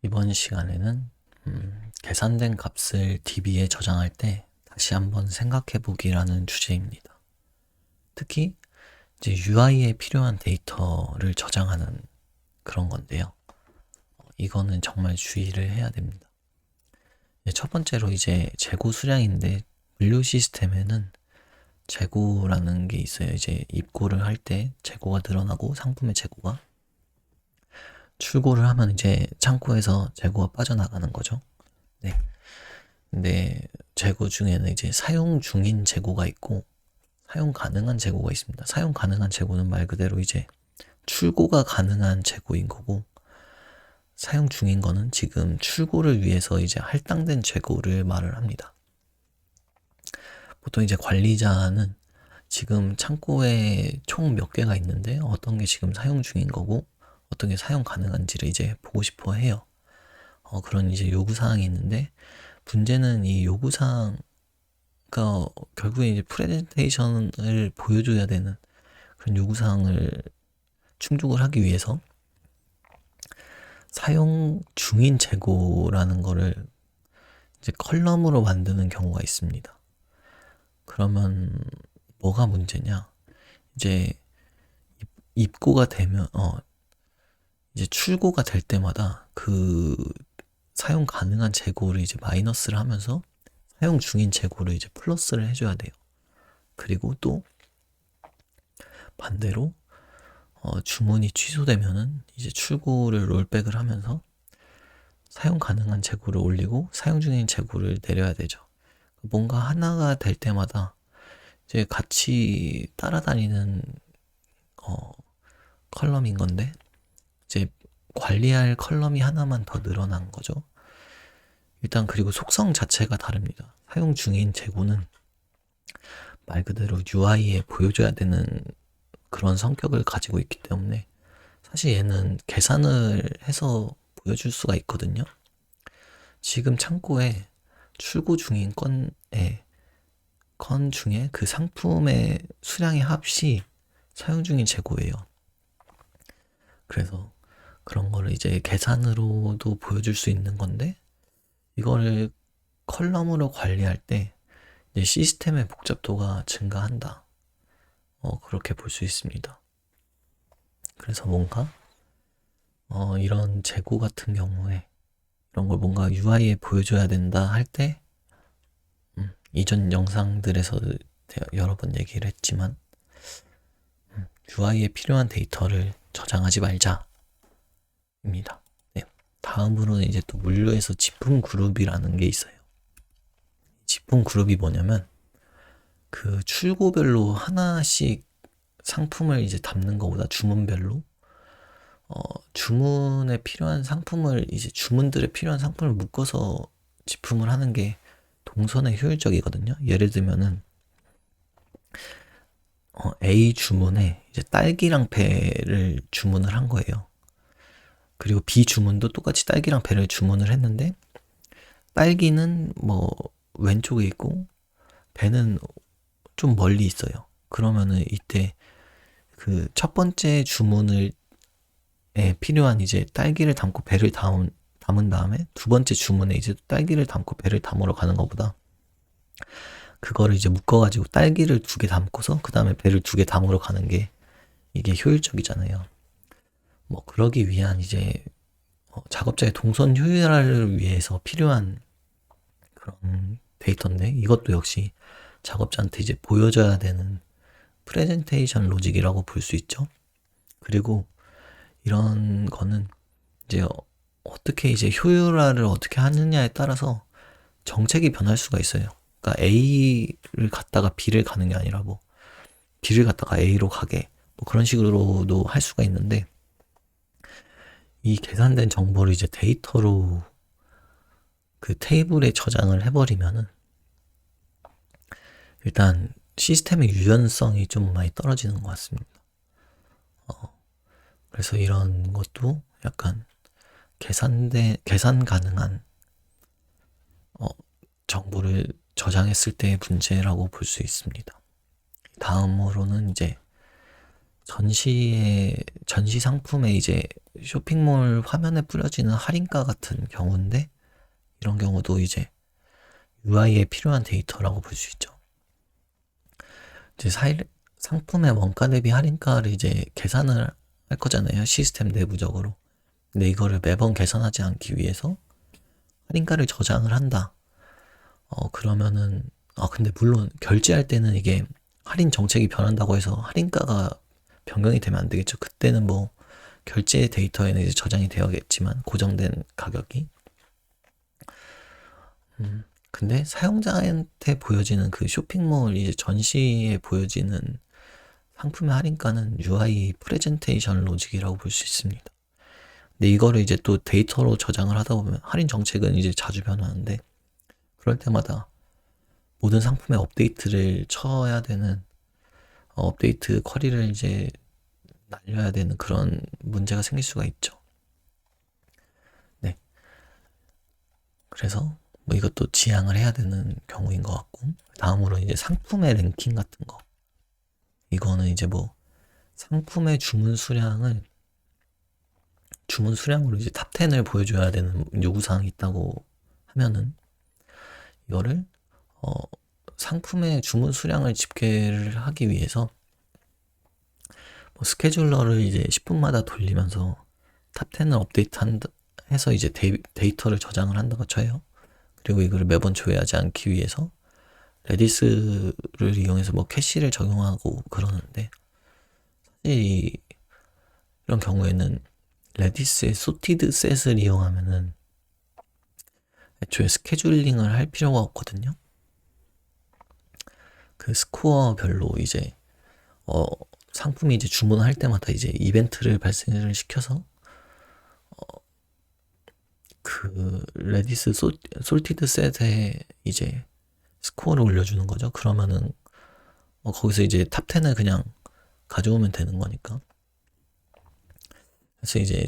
이번 시간에는 계산된 값을 DB에 저장할 때 다시 한번 생각해 보기라는 주제입니다. 특히 이제 UI에 필요한 데이터를 저장하는 그런 건데요. 이거는 정말 주의를 해야 됩니다. 첫 번째로 이제 재고 수량인데 물류 시스템에는 재고라는 게 있어요. 이제 입고를 할 때 재고가 늘어나고 상품의 재고가 출고를 하면 이제 창고에서 재고가 빠져나가는 거죠. 네. 근데 재고 중에는 이제 사용 중인 재고가 있고 사용 가능한 재고가 있습니다. 사용 가능한 재고는 말 그대로 이제 출고가 가능한 재고인 거고, 사용 중인 거는 지금 출고를 위해서 이제 할당된 재고를 말을 합니다. 보통 이제 관리자는 지금 창고에 총 몇 개가 있는데 어떤 게 지금 사용 중인 거고 어떤 게 사용 가능한지를 이제 보고 싶어 해요. 그런 이제 요구사항이 있는데, 문제는 이 요구사항, 그러니까 결국에 이제 프레젠테이션을 보여줘야 되는 그런 요구사항을 충족을 하기 위해서 사용 중인 재고라는 거를 이제 컬럼으로 만드는 경우가 있습니다. 그러면 뭐가 문제냐? 이제 입고가 되면 이제 출고가 될 때마다 그 사용 가능한 재고를 이제 마이너스를 하면서 사용 중인 재고를 이제 플러스를 해줘야 돼요. 그리고 또 반대로 주문이 취소되면은 이제 출고를 롤백을 하면서 사용 가능한 재고를 올리고 사용 중인 재고를 내려야 되죠. 뭔가 하나가 될 때마다 이제 같이 따라다니는 컬럼인 건데, 이제 관리할 컬럼이 하나만 더 늘어난 거죠. 일단 그리고 속성 자체가 다릅니다. 사용 중인 재고는 말 그대로 UI에 보여줘야 되는 그런 성격을 가지고 있기 때문에 사실 얘는 계산을 해서 보여줄 수가 있거든요. 지금 창고에 출고 중인 건중에 그 상품의 수량의 합이 사용 중인 재고예요. 그래서 그런 거를 이제 계산으로도 보여줄 수 있는 건데, 이거를 컬럼으로 관리할 때 이제 시스템의 복잡도가 증가한다. 그렇게 볼 수 있습니다. 그래서 뭔가 이런 재고 같은 경우에 이런 걸 뭔가 UI에 보여줘야 된다 할 때, 이전 영상들에서 여러 번 얘기를 했지만 UI에 필요한 데이터를 저장하지 말자입니다. 네. 다음으로는 이제 또 물류에서 지품 그룹이라는 게 있어요. 지품 그룹이 뭐냐면 그 출고별로 하나씩 상품을 이제 담는 것보다 주문별로 주문에 필요한 상품을 이제 주문들에 필요한 상품을 묶어서 지품을 하는 게 동선에 효율적이거든요. 예를 들면은 A 주문에 이제 딸기랑 배를 주문을 한 거예요. 그리고 B 주문도 똑같이 딸기랑 배를 주문을 했는데, 딸기는 뭐 왼쪽에 있고 배는 좀 멀리 있어요. 그러면은 이때 그 첫 번째 주문을 필요한 이제 딸기를 담고 배를 담은 다음에 두 번째 주문에 이제 딸기를 담고 배를 담으러 가는 것보다 그거를 이제 묶어가지고 딸기를 2개 담고서 그 다음에 배를 2개 담으러 가는 게 이게 효율적이잖아요. 뭐 그러기 위한 이제 작업자의 동선 효율화를 위해서 필요한 그런 데이터인데, 이것도 역시 작업자한테 이제 보여줘야 되는 프레젠테이션 로직이라고 볼 수 있죠. 그리고 이런 거는 이제 어떻게 이제 효율화를 어떻게 하느냐에 따라서 정책이 변할 수가 있어요. 그러니까 A를 갔다가 B를 가는 게 아니라 뭐 B를 갔다가 A로 가게, 뭐 그런 식으로도 할 수가 있는데, 이 계산된 정보를 이제 데이터로 그 테이블에 저장을 해버리면은 일단 시스템의 유연성이 좀 많이 떨어지는 것 같습니다. 그래서 이런 것도 약간 계산 가능한 정보를 저장했을 때의 문제라고 볼 수 있습니다. 다음으로는 이제 전시 상품에 이제 쇼핑몰 화면에 뿌려지는 할인가 같은 경우인데, 이런 경우도 이제 UI에 필요한 데이터라고 볼 수 있죠. 이제 상품의 원가 대비 할인가를 이제 계산을 할 거잖아요. 시스템 내부적으로. 근데 이거를 매번 계산하지 않기 위해서 할인가를 저장을 한다. 그러면은, 근데 물론 결제할 때는 이게 할인 정책이 변한다고 해서 할인가가 변경이 되면 안 되겠죠. 그때는 뭐 결제 데이터에는 이제 저장이 되어야겠지만 고정된 가격이. 근데 사용자한테 보여지는 그 쇼핑몰 이제 전시에 보여지는 상품의 할인가는 UI 프레젠테이션 로직이라고 볼 수 있습니다. 근데 이거를 이제 또 데이터로 저장을 하다 보면 할인 정책은 이제 자주 변하는데, 그럴 때마다 모든 상품에 업데이트를 쳐야 되는, 업데이트 쿼리를 이제 날려야 되는 그런 문제가 생길 수가 있죠. 네. 그래서 뭐 이것도 지양을 해야 되는 경우인 것 같고, 다음으로 이제 상품의 랭킹 같은 거. 이거는 이제 뭐 상품의 주문 수량으로 이제 탑 10을 보여줘야 되는 요구사항이 있다고 하면은, 이거를 상품의 주문 수량을 집계를 하기 위해서 뭐 스케줄러를 이제 10분마다 돌리면서 탑 10을 해서 이제 데이터를 저장을 한다고 쳐요. 그리고 이거를 매번 조회하지 않기 위해서 레디스를 이용해서 뭐 캐시를 적용하고 그러는데, 사실 이런 경우에는 레디스의 소티드 셋을 이용하면은 애초에 스케줄링을 할 필요가 없거든요. 그 스코어별로 이제 상품이 이제 주문할 때마다 이제 이벤트를 발생을 시켜서 그 레디스 솔티드 셋에 이제 스코어를 올려주는 거죠. 그러면은 거기서 이제 탑 10을 그냥 가져오면 되는 거니까. 그래서 이제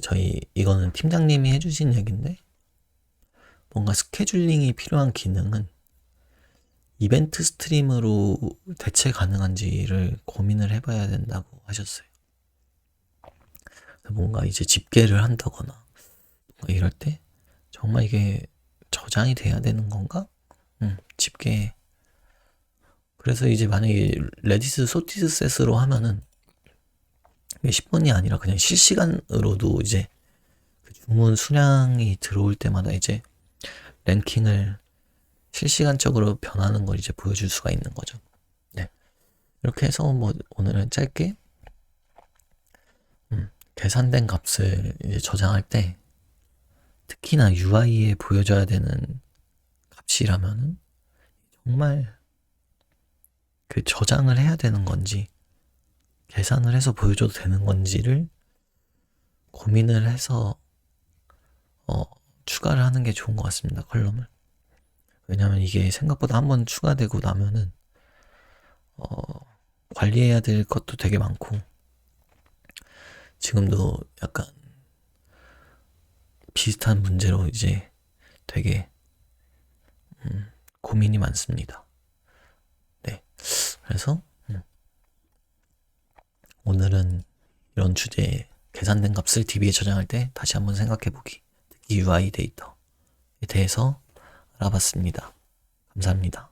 이거는 팀장님이 해주신 얘기인데, 뭔가 스케줄링이 필요한 기능은 이벤트 스트림으로 대체 가능한지를 고민을 해봐야 된다고 하셨어요. 뭔가 이제 집계를 한다거나 이럴 때 정말 이게 저장이 돼야 되는 건가? 집계. 그래서 이제 만약에 레디스 소티드 셋으로 하면은 10분이 아니라 그냥 실시간으로도 이제 그 주문 수량이 들어올 때마다 이제 랭킹을 실시간적으로 변하는 걸 이제 보여줄 수가 있는 거죠. 네. 이렇게 해서 뭐 오늘은 짧게 계산된 값을 이제 저장할 때 특히나 UI에 보여줘야 되는 값이라면은 정말 그 저장을 해야 되는 건지 계산을 해서 보여줘도 되는 건지를 고민을 해서 추가를 하는 게 좋은 것 같습니다. 컬럼을. 왜냐면 이게 생각보다 한번 추가되고 나면은 관리해야 될 것도 되게 많고, 지금도 약간 비슷한 문제로 이제 되게 고민이 많습니다. 네. 그래서 오늘은 이런 주제에 계산된 값을 DB에 저장할 때 다시 한번 생각해보기, 특히 UI 데이터에 대해서 알아봤습니다. 감사합니다.